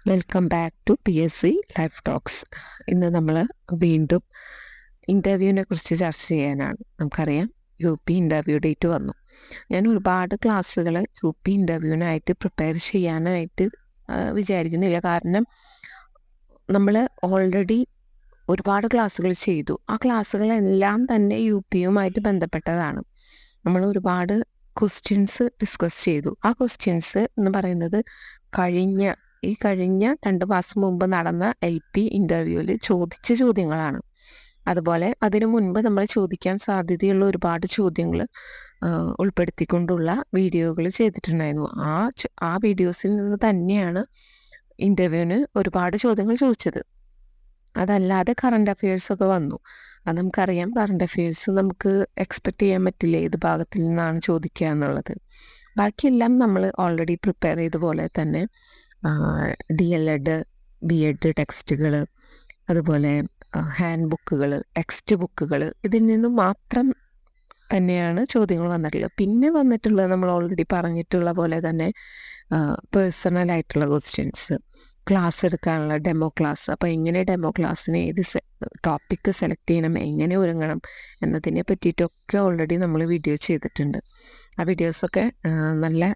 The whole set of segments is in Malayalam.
Welcome back to PSC life talks. ഇന്ന് നമ്മൾ വീണ്ടും ഇൻ്റർവ്യൂവിനെ കുറിച്ച് ചർച്ച ചെയ്യാനാണ്. നമുക്കറിയാം UP ഇൻ്റർവ്യൂ ഡേറ്റ് വന്നു. ഞാൻ ഒരുപാട് ക്ലാസ്സുകൾ UP ഇൻ്റർവ്യൂവിനായിട്ട് പ്രിപ്പയർ ചെയ്യാനായിട്ട് വിചാരിക്കുന്നില്ല. കാരണം നമ്മൾ ഓൾറെഡി ഒരുപാട് ക്ലാസ്സുകൾ ചെയ്തു. ആ ക്ലാസ്സുകളെല്ലാം തന്നെ UPയുമായിട്ട് ബന്ധപ്പെട്ടതാണ്. നമ്മൾ ഒരുപാട് ക്വസ്റ്റ്യൻസ് ഡിസ്കസ് ചെയ്തു. ആ ക്വസ്റ്റ്യൻസ് എന്ന് പറയുന്നത് കഴിഞ്ഞ 2 മാസം മുമ്പ് നടന്ന LP ഇൻ്റർവ്യൂവിൽ ചോദിച്ച ചോദ്യങ്ങളാണ്. അതുപോലെ അതിനു മുൻപ് നമ്മൾ ചോദിക്കാൻ സാധ്യതയുള്ള ഒരുപാട് ചോദ്യങ്ങൾ ഉൾപ്പെടുത്തിക്കൊണ്ടുള്ള വീഡിയോകൾ ചെയ്തിട്ടുണ്ടായിരുന്നു. ആ വീഡിയോസിൽ നിന്ന് തന്നെയാണ് ഇൻ്റർവ്യൂവിന് ഒരുപാട് ചോദ്യങ്ങൾ ചോദിച്ചത്. അതല്ലാതെ കറണ്ട് അഫയേഴ്സൊക്കെ വന്നു. അത് നമുക്കറിയാം, കറണ്ട് അഫയേഴ്സ് നമുക്ക് എക്സ്പെക്റ്റ് ചെയ്യാൻ പറ്റില്ല ഏത് ഭാഗത്തിൽ നിന്നാണ് ചോദിക്കുക എന്നുള്ളത്. ബാക്കിയെല്ലാം നമ്മൾ ഓൾറെഡി പ്രിപ്പയർ ചെയ്ത പോലെ തന്നെ DLED BEd ടെക്സ്റ്റുകൾ, അതുപോലെ ഹാൻഡ് ബുക്കുകൾ, ടെക്സ്റ്റ് ബുക്കുകൾ, ഇതിൽ നിന്നും മാത്രം തന്നെയാണ് ചോദ്യങ്ങൾ വന്നിട്ടുള്ളത്. പിന്നെ വന്നിട്ടുള്ളത് നമ്മൾ ഓൾറെഡി പറഞ്ഞിട്ടുള്ള പോലെ തന്നെ പേഴ്സണൽ ആയിട്ടുള്ള ക്വസ്റ്റ്യൻസ്, ക്ലാസ് എടുക്കാനുള്ള ഡെമോ ക്ലാസ്. അപ്പോൾ എങ്ങനെ ഡെമോ ക്ലാസ്സിന് ഏത് ടോപ്പിക്ക് സെലക്ട് ചെയ്യണം, എങ്ങനെ ഒരുങ്ങണം എന്നതിനെ പറ്റിയിട്ടൊക്കെ ഓൾറെഡി നമ്മൾ വീഡിയോ ചെയ്തിട്ടുണ്ട്. ആ വീഡിയോസൊക്കെ നല്ല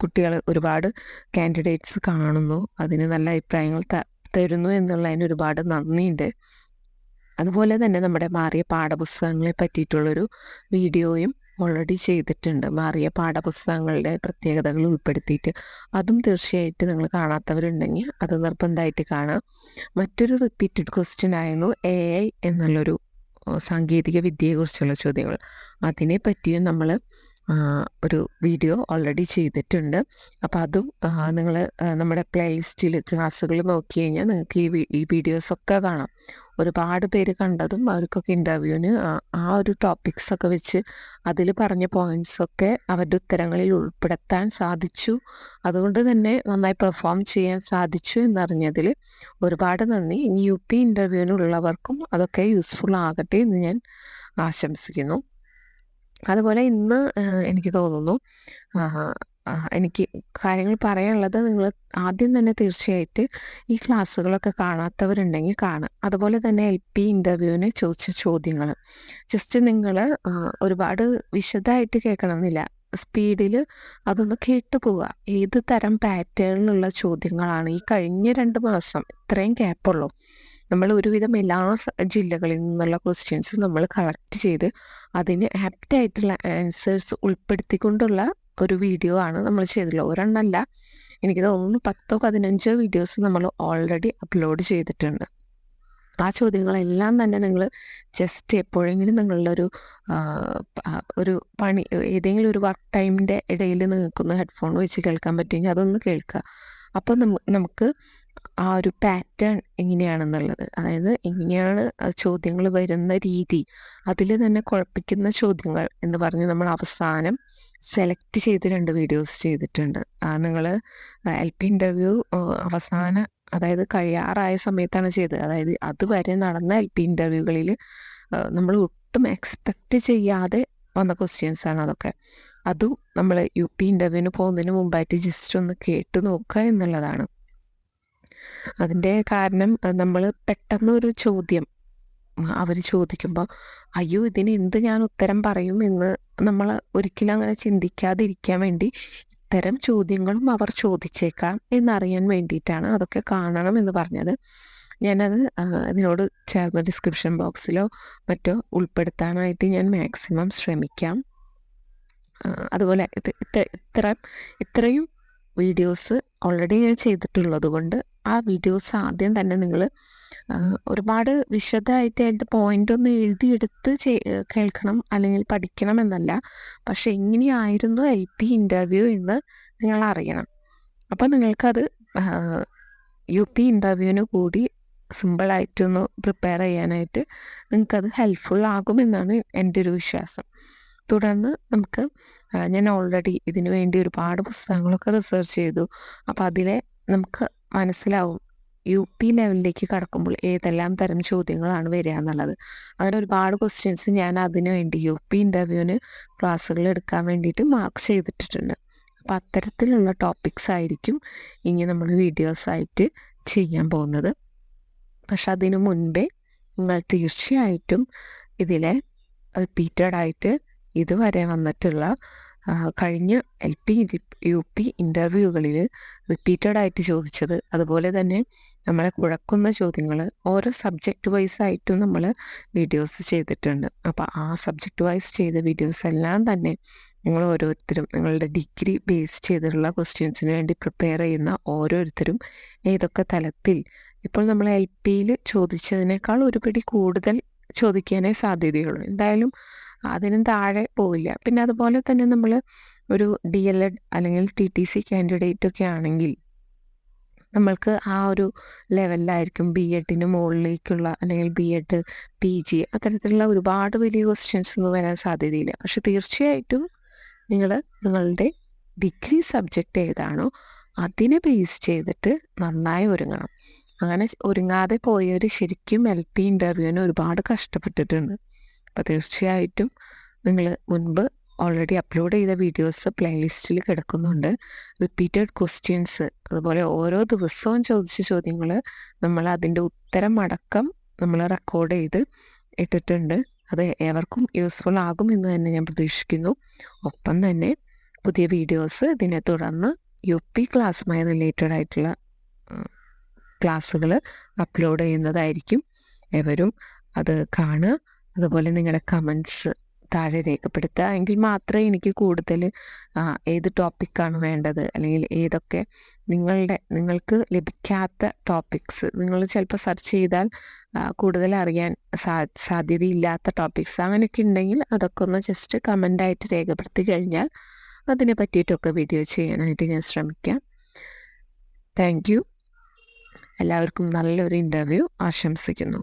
കുട്ടികൾ, ഒരുപാട് കാൻഡിഡേറ്റ്സ് കാണുന്നു, അതിന് നല്ല അഭിപ്രായങ്ങൾ തരുന്നു എന്നുള്ളതിന് ഒരുപാട് നന്ദിയുണ്ട്. അതുപോലെ തന്നെ നമ്മുടെ മാറിയ പാഠപുസ്തകങ്ങളെ പറ്റിയിട്ടുള്ളൊരു വീഡിയോയും ഓൾറെഡി ചെയ്തിട്ടുണ്ട്. മാറിയ പാഠപുസ്തകങ്ങളുടെ പ്രത്യേകതകൾ ഉൾപ്പെടുത്തിയിട്ട്. അതും തീർച്ചയായിട്ടും നിങ്ങൾ കാണാത്തവരുണ്ടെങ്കിൽ അത് നിർബന്ധമായിട്ട് കാണാം. മറ്റൊരു റിപ്പീറ്റഡ് ക്വസ്റ്റ്യൻ ആയിരുന്നു AI എന്നുള്ളൊരു സാങ്കേതിക വിദ്യയെക്കുറിച്ചുള്ള ചോദ്യങ്ങൾ. അതിനെ പറ്റിയും നമ്മൾ ഒരു വീഡിയോ ഓൾറെഡി ചെയ്തിട്ടുണ്ട്. അപ്പോൾ അതും നിങ്ങൾ നമ്മുടെ പ്ലേലിസ്റ്റിൽ ക്ലാസ്സുകൾ നോക്കി കഴിഞ്ഞാൽ നിങ്ങൾക്ക് ഈ വീഡിയോസൊക്കെ കാണാം. ഒരുപാട് പേര് കണ്ടതും അവർക്കൊക്കെ ഇൻ്റർവ്യൂവിന് ആ ഒരു ടോപ്പിക്സൊക്കെ വെച്ച് അതിൽ പറഞ്ഞ പോയിൻറ്റ്സൊക്കെ അവരുടെ ഉത്തരങ്ങളിൽ ഉൾപ്പെടുത്താൻ സാധിച്ചു. അതുകൊണ്ട് തന്നെ നന്നായി പെർഫോം ചെയ്യാൻ സാധിച്ചു എന്നറിഞ്ഞതിൽ ഒരുപാട് നന്ദി. ഇനി UP ഇൻ്റർവ്യൂവിനുള്ളവർക്കും അതൊക്കെ യൂസ്ഫുൾ ആകട്ടെ എന്ന് ഞാൻ ആശംസിക്കുന്നു. അതുപോലെ ഇന്ന് എനിക്ക് തോന്നുന്നു എനിക്ക് കാര്യങ്ങൾ പറയാനുള്ളത്, നിങ്ങൾ ആദ്യം തന്നെ തീർച്ചയായിട്ട് ഈ ക്ലാസ്സുകളൊക്കെ കാണാത്തവരുണ്ടെങ്കിൽ കാണുക. അതുപോലെ തന്നെ LP ഇൻ്റർവ്യൂവിന് ചോദിച്ച ചോദ്യങ്ങൾ ജസ്റ്റ് നിങ്ങൾ ഒരുപാട് വിശദമായിട്ട് കേൾക്കണമെന്നില്ല, സ്പീഡിൽ അതൊന്ന് കേട്ടു പോവുക. ഏത് തരം പാറ്റേണിലുള്ള ചോദ്യങ്ങളാണ് ഈ കഴിഞ്ഞ 2 മാസം, ഇത്രയും ഗ്യാപ്പുള്ളൂ, നമ്മൾ ഒരുവിധം എല്ലാ ജില്ലകളിൽ നിന്നുള്ള ക്വസ്റ്റ്യൻസ് നമ്മൾ കളക്ട് ചെയ്ത് അതിന് ആപ്റ്റായിട്ടുള്ള ആൻസേഴ്സ് ഉൾപ്പെടുത്തിക്കൊണ്ടുള്ള ഒരു വീഡിയോ ആണ് നമ്മൾ ചെയ്തിട്ടുള്ളത്. ഒരെണ്ണമല്ല, എനിക്ക് തോന്നുന്നു 10-15 വീഡിയോസ് നമ്മൾ ഓൾറെഡി അപ്ലോഡ് ചെയ്തിട്ടുണ്ട്. ആ ചോദ്യങ്ങളെല്ലാം തന്നെ നിങ്ങൾ ജസ്റ്റ് എപ്പോഴെങ്കിലും നിങ്ങളുടെ ഒരു പണി, ഏതെങ്കിലും ഒരു വർക്ക് ടൈമിൻ്റെ ഇടയിൽ നിങ്ങൾക്കൊന്ന് ഹെഡ്ഫോൺ വെച്ച് കേൾക്കാൻ പറ്റുമെങ്കിൽ അതൊന്ന് കേൾക്കുക. അപ്പോൾ നമുക്ക് ആ ഒരു പാറ്റേൺ എങ്ങനെയാണെന്നുള്ളത്, അതായത് എങ്ങനെയാണ് ചോദ്യങ്ങൾ വരുന്ന രീതി, അതിൽ തന്നെ കുഴപ്പിക്കുന്ന ചോദ്യങ്ങൾ എന്ന് പറഞ്ഞ് നമ്മൾ അവസാനം സെലക്ട് ചെയ്ത് 2 വീഡിയോസ് ചെയ്തിട്ടുണ്ട്. നിങ്ങൾ LP ഇൻ്റർവ്യൂ അതായത് കഴിയാറായ സമയത്താണ് ചെയ്തത്. അതായത് അതുവരെ നടന്ന LP ഇൻ്റർവ്യൂകളിൽ നമ്മൾ ഒട്ടും എക്സ്പെക്റ്റ് ചെയ്യാതെ വന്ന ക്വസ്റ്റ്യൻസാണ് അതൊക്കെ. അതും നമ്മൾ UP ഇൻ്റർവ്യൂവിന് പോകുന്നതിന് മുമ്പായിട്ട് ജസ്റ്റ് ഒന്ന് കേട്ടു നോക്കുക എന്നുള്ളതാണ്. അതിൻ്റെ കാരണം, നമ്മൾ പെട്ടെന്നൊരു ചോദ്യം അവർ ചോദിക്കുമ്പോൾ അയ്യോ ഇതിന് എന്ത് ഞാൻ ഉത്തരം പറയും എന്ന് നമ്മൾ ഒരിക്കലും അങ്ങനെ ചിന്തിക്കാതിരിക്കാൻ വേണ്ടി ഇത്തരം ചോദ്യങ്ങളും അവർ ചോദിച്ചേക്കാം എന്നറിയാൻ വേണ്ടിയിട്ടാണ് അതൊക്കെ കാണണം എന്ന് പറഞ്ഞത്. ഞാനത് ഇതിനോട് ചേർന്ന ഡിസ്ക്രിപ്ഷൻ ബോക്സിലോ മറ്റോ ഉൾപ്പെടുത്താനായിട്ട് ഞാൻ മാക്സിമം ശ്രമിക്കാം. അതുപോലെ ഇത്രയും വീഡിയോസ് ഓൾറെഡി ഞാൻ ചെയ്തിട്ടുള്ളത് കൊണ്ട് ആ വീഡിയോസ് ആദ്യം തന്നെ നിങ്ങൾ ഒരുപാട് വിശദമായിട്ട് അതിൻ്റെ പോയിൻ്റൊന്നും എഴുതിയെടുത്ത് കേൾക്കണം അല്ലെങ്കിൽ പഠിക്കണം എന്നല്ല, പക്ഷെ എങ്ങനെയായിരുന്നു LP ഇൻ്റർവ്യൂ എന്ന് നിങ്ങൾ അറിയണം. അപ്പം നിങ്ങൾക്കത് UP ഇൻ്റർവ്യൂവിന് കൂടി സിമ്പിളായിട്ടൊന്ന് പ്രിപ്പയർ ചെയ്യാനായിട്ട് നിങ്ങൾക്കത് ഹെൽപ്ഫുൾ ആകുമെന്നാണ് എൻ്റെ ഒരു വിശ്വാസം. തുടർന്ന് നമുക്ക് ഞാൻ ഓൾറെഡി ഇതിനു വേണ്ടി ഒരുപാട് പുസ്തകങ്ങളൊക്കെ റിസർച്ച് ചെയ്തു. അപ്പോൾ അതിലെ നമുക്ക് മനസ്സിലാവും UP ലെവലിലേക്ക് കടക്കുമ്പോൾ ഏതെല്ലാം തരം ചോദ്യങ്ങളാണ് വരിക എന്നുള്ളത്. അങ്ങനെ ഒരുപാട് ക്വസ്റ്റ്യൻസ് ഞാൻ അതിനു വേണ്ടി UP ഇൻ്റർവ്യൂവിന് ക്ലാസ്സുകൾ എടുക്കാൻ വേണ്ടിയിട്ട് മാർക്ക് ചെയ്തിട്ടിട്ടുണ്ട്. അപ്പോൾ അത്തരത്തിലുള്ള ടോപ്പിക്സ് ആയിരിക്കും ഇനി നമ്മൾ വീഡിയോസായിട്ട് ചെയ്യാൻ പോകുന്നത്. പക്ഷെ അതിനു മുൻപേ നിങ്ങൾ തീർച്ചയായിട്ടും ഇതിലെ റിപ്പീറ്റഡായിട്ട് ഇതുവരെ വന്നിട്ടുള്ള കഴിഞ്ഞ LP UP ഇൻ്റർവ്യൂകളിൽ റിപ്പീറ്റഡായിട്ട് ചോദിച്ചത്, അതുപോലെ തന്നെ നമ്മളെ കുഴക്കുന്ന ചോദ്യങ്ങൾ ഓരോ സബ്ജക്റ്റ് വൈസ് ആയിട്ടും നമ്മൾ വീഡിയോസ് ചെയ്തിട്ടുണ്ട്. അപ്പോൾ ആ സബ്ജക്റ്റ് വൈസ് ചെയ്ത വീഡിയോസ് എല്ലാം തന്നെ നിങ്ങൾ ഓരോരുത്തരും നിങ്ങളുടെ ഡിഗ്രി ബേസ് ചെയ്തിട്ടുള്ള ക്വസ്റ്റ്യൻസിന് വേണ്ടി പ്രിപ്പയർ ചെയ്യുന്ന ഓരോരുത്തരും ഏതൊക്കെ തലത്തിൽ ഇപ്പോൾ നമ്മൾ LPയിൽ ചോദിച്ചതിനേക്കാൾ ഒരുപടി കൂടുതൽ ചോദിക്കാനേ സാധ്യതയുള്ളൂ. എന്തായാലും അതിനും താഴെ പോവില്ല. പിന്നെ അതുപോലെ തന്നെ നമ്മൾ ഒരു DLED അല്ലെങ്കിൽ TTC കാൻഡിഡേറ്റ് ഒക്കെ ആണെങ്കിൽ നമ്മൾക്ക് ആ ഒരു ലെവലിലായിരിക്കും BEdന് മുകളിലേക്കുള്ള അല്ലെങ്കിൽ BEd PG അത്തരത്തിലുള്ള ഒരുപാട് വലിയ ക്വസ്റ്റ്യൻസ് ഒന്നും വരാൻ സാധ്യതയില്ല. പക്ഷെ തീർച്ചയായിട്ടും നിങ്ങൾ നിങ്ങളുടെ ഡിഗ്രി സബ്ജക്റ്റ് ഏതാണോ അതിനെ ബേസ് ചെയ്തിട്ട് നന്നായി ഒരുങ്ങണം. അങ്ങനെ ഒരുങ്ങാതെ പോയവർ ശരിക്കും LP ഇൻ്റർവ്യൂവിന് ഒരുപാട് കഷ്ടപ്പെട്ടിട്ടുണ്ട്. അപ്പോൾ തീർച്ചയായിട്ടും നിങ്ങൾ മുൻപ് ഓൾറെഡി അപ്ലോഡ് ചെയ്ത വീഡിയോസ് പ്ലേലിസ്റ്റിൽ കിടക്കുന്നുണ്ട്. റിപ്പീറ്റഡ് ക്വസ്റ്റ്യൻസ്, അതുപോലെ ഓരോ ദിവസവും ചോദിച്ച ചോദ്യങ്ങൾ നമ്മൾ അതിൻ്റെ ഉത്തരം അടക്കം നമ്മൾ റെക്കോർഡ് ചെയ്ത് ഇട്ടിട്ടുണ്ട്. അത് ഏവർക്കും യൂസ്ഫുൾ ആകും എന്ന് തന്നെ ഞാൻ പ്രതീക്ഷിക്കുന്നു. ഒപ്പം തന്നെ പുതിയ വീഡിയോസ് ഇതിനെ തുടർന്ന് UP ക്ലാസ്സുമായി റിലേറ്റഡ് ആയിട്ടുള്ള ക്ലാസ്സുകൾ അപ്ലോഡ് ചെയ്യുന്നതായിരിക്കും. എവരും അത് കാണുക. അതുപോലെ നിങ്ങളുടെ കമൻസ് താഴെ രേഖപ്പെടുത്തുക. എങ്കിൽ മാത്രമേ എനിക്ക് കൂടുതൽ ഏത് ടോപ്പിക്കാണ് വേണ്ടത്, അല്ലെങ്കിൽ ഏതൊക്കെ നിങ്ങൾക്ക് ലഭിക്കാത്ത ടോപ്പിക്സ്, നിങ്ങൾ ചിലപ്പോൾ സെർച്ച് ചെയ്താൽ കൂടുതൽ അറിയാൻ സാധ്യതയില്ലാത്ത ടോപ്പിക്സ് അങ്ങനെയൊക്കെ ഉണ്ടെങ്കിൽ അതൊക്കെ ഒന്ന് ജസ്റ്റ് കമൻ്റായിട്ട് രേഖപ്പെടുത്തി കഴിഞ്ഞാൽ അതിനെ പറ്റിയിട്ടൊക്കെ വീഡിയോ ചെയ്യാനായിട്ട് ഞാൻ ശ്രമിക്കാം. Thank you. എല്ലാവർക്കും നല്ലൊരു ഇൻ്റർവ്യൂ ആശംസിക്കുന്നു.